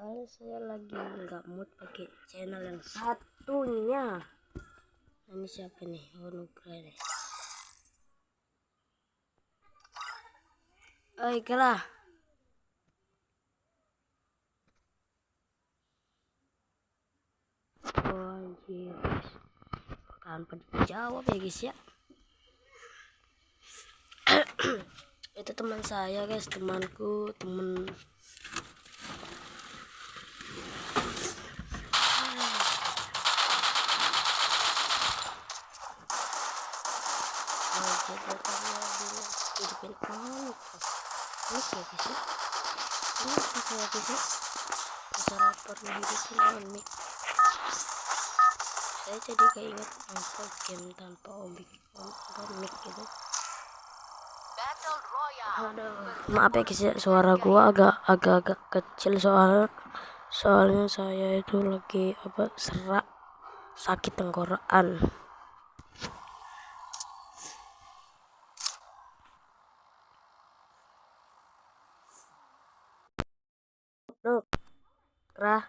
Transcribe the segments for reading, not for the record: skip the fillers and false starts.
Soalnya saya lagi nggak mood pakai channel yang satunya. Nah, ini siapa nih? Oh, Nugra nih. Oi, kalah. Oh, anjir, guys. Tanpa dijawab ya, guys ya. Itu teman saya, guys, temanku, temen. Hidupin ini ya guys ya. Ini saya guys ya. Bisa lapor hidupin mic. Saya jadi keinget apa game tanpa mic gitu. Aduh, maaf ya guys ya, suara gua agak kecil soalnya saya itu lagi serak, sakit tenggorokan. Loh, Rah.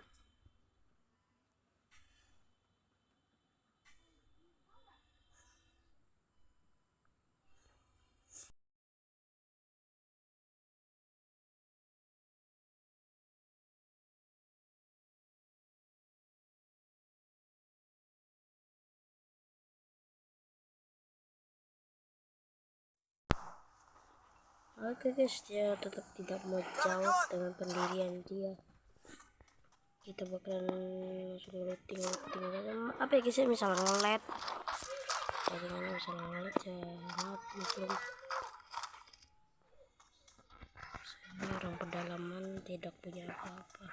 Oke guys, dia tetap tidak mau jawab dengan pendirian dia. Kita bakalan langsung looting saja. Apa ya guys ya, misalnya ngelet. Jaringannya misalnya ngelet ya, belum. Saya orang pedalaman tidak punya apa-apa.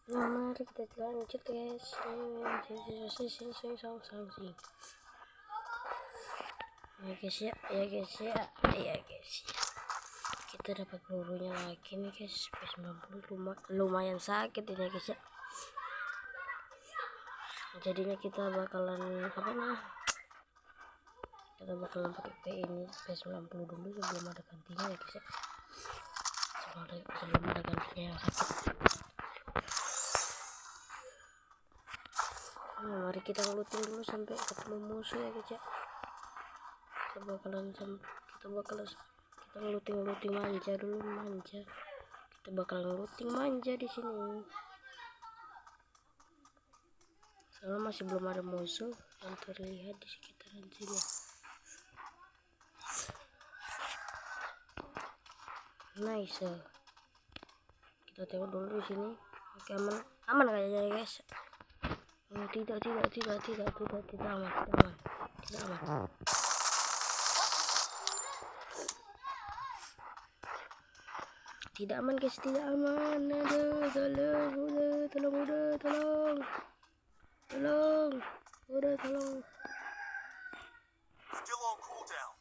Nah, mari kita lanjut guys. Ya guys ya, kita dapat pelurunya lagi nih guys. P90 lumayan sakit ini guys ya. Jadinya kita bakalan pakai P ini P90 dulu sebelum ada gantinya ya guys ya. Sebelum ada gantinya yang sakit. Nah, mari kita looting dulu sampai ketemu musuh ya guys ya. Kita bakalan looting manja dulu, kita bakalan looting manja di sini. Soalnya masih belum ada musuh yang terlihat di sekitaran sini. Nice. Kita tengok dulu di sini. Oke, aman kayaknya guys. Tidak aman. Tidak aman guys, tidak aman. Aduh, tolong. Still on cooldown.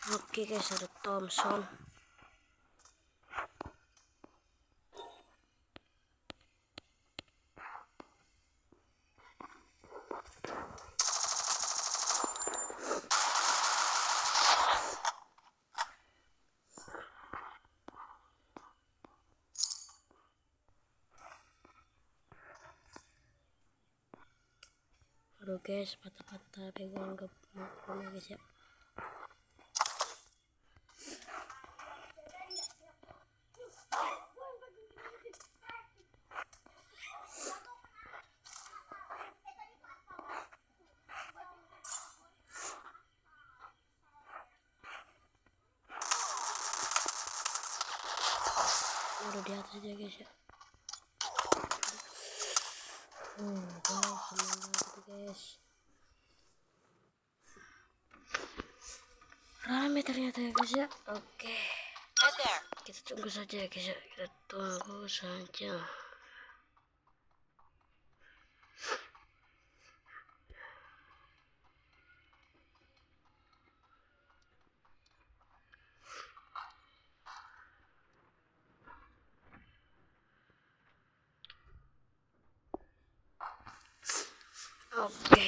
Oke guys, ada Thompson. Aduh guys, patah-patah pegangan ke punya guys ya. Udah di atas dia guys ya. Guys, rame ternyata ya guys ya. Oke, kita tunggu saja ya guys ya.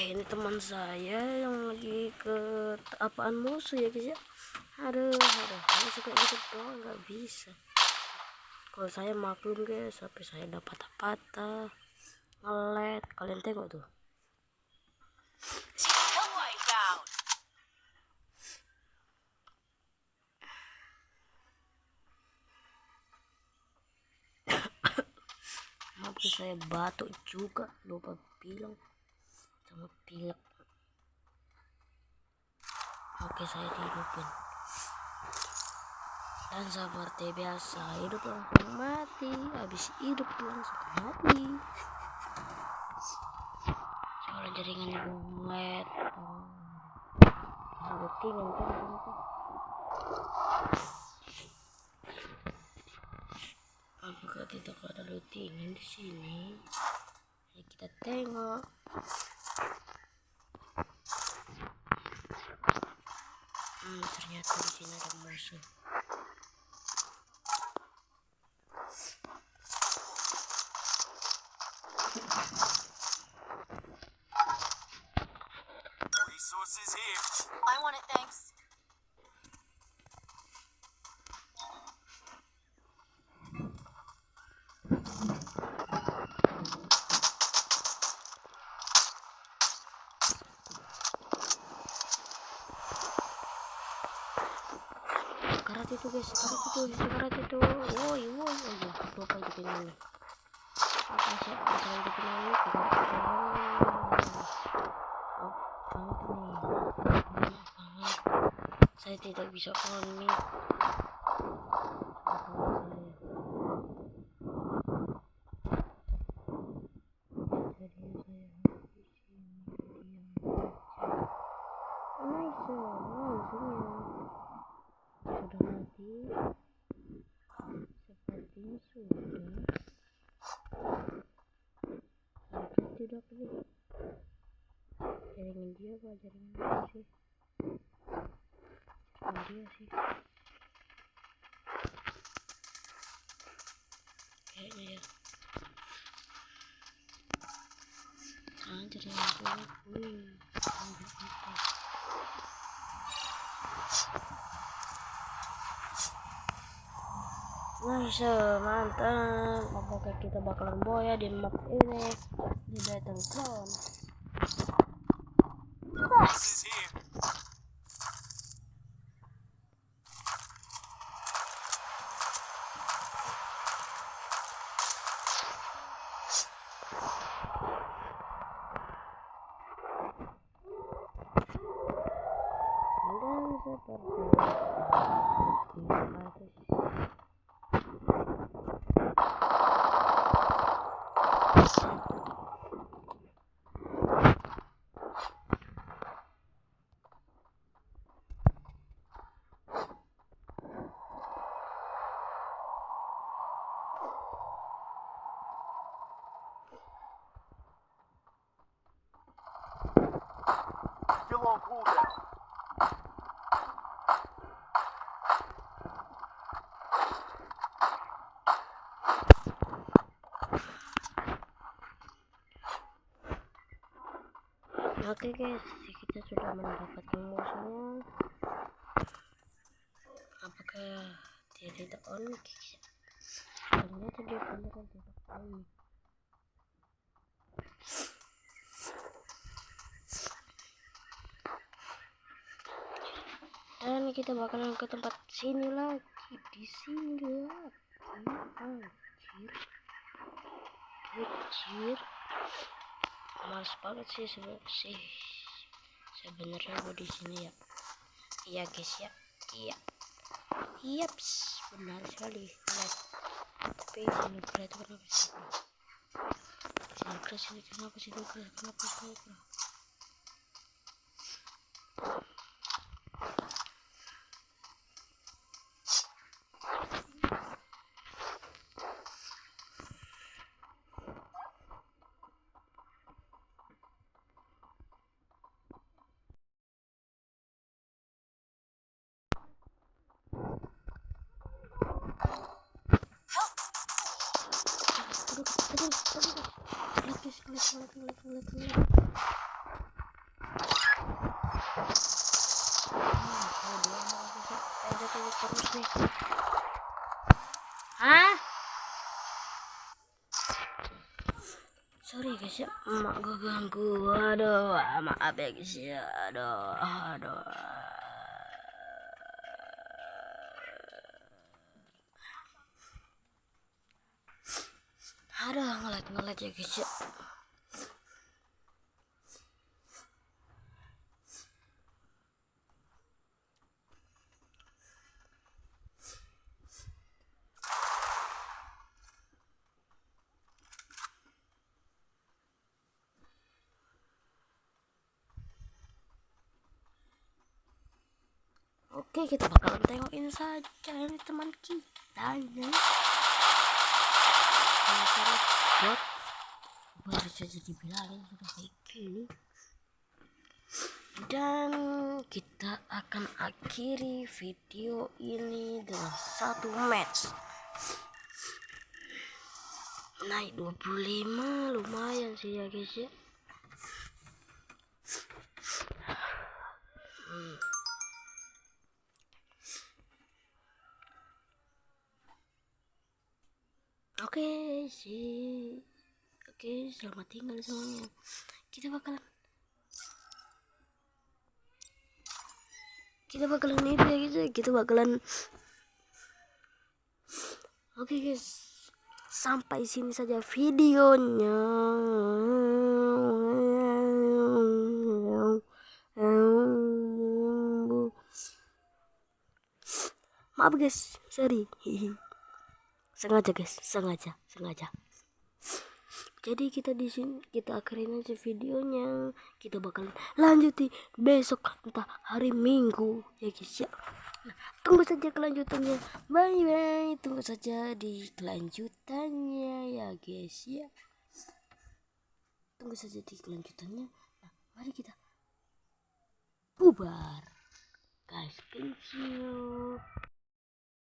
ini teman saya yang lagi ke apaan musuh ya guys ya. Aduh musuh kayak gitu doang nggak bisa. Kalau saya maklum guys, sampai saya dapat patah ngelet, kalian tengok tuh. Maaf saya batuk juga, lupa bilang sama pilek. Oke saya dihidupin. Dan seperti biasa hidup langsung mati, habis hidup langsung mati. Soalnya jaringan bulet. Routingan kan. Apakah tidak ada routingan di sini? Ya kita tengok. Ternyata di sini ada musuh. Resources here. I want it, thanks. Karat itu guys, karat itu. Woi, lupa bikin ini. Apa sih? Jangan bikin ini. Saya tidak bisa connect. Sudah mati. Sepertinya sudah. Tidak nih. Jaringan dia apa jaringan dia sih? Dia sih. Kayaknya ya. Jaringan dia. Nice, mantap. Apakah kita bakalan boya di map ini di Battleground? Dan seperti Still on cooldown. Oke guys, kita sudah mendapatkan musuhnya. Apakah dia tidak on? Ternyata dia beneran tidak on. Dan kita bakalan ke tempat sini lagi, di sini lagi. Anjir. Males banget sih sebenarnya gue di sini ya. Iya guys ya. Iya. Benar sekali. Tapi Sinukra itu kenapa sih? Sinukra. Aduh. ngajak terus nih. Hah? Sorry guys ya, emak gue ganggu. Aduh, maaf ya guys ya. Aduh. Aduh, ngelag ya guys ya. Oke, kita bakalan tengokin saja ini teman kita ini. Bot baru saja dibilangin sudah kayak gini. Dan kita akan akhiri video ini dengan satu match. Naik 25 lumayan sih ya guys ya. Oke, selamat tinggal semuanya. Kita bakalan ini ya guys ya. Oke guys, sampai sini saja videonya. Maaf guys, sorry. Sengaja guys, sengaja. Jadi kita di sini kita akhirin aja videonya. Kita bakal lanjuti besok entah hari Minggu ya guys ya. Nah, tunggu saja kelanjutannya. Bye. Tunggu saja di kelanjutannya ya guys ya. Tunggu saja di kelanjutannya. Nah, mari kita bubar. Guys, thank you.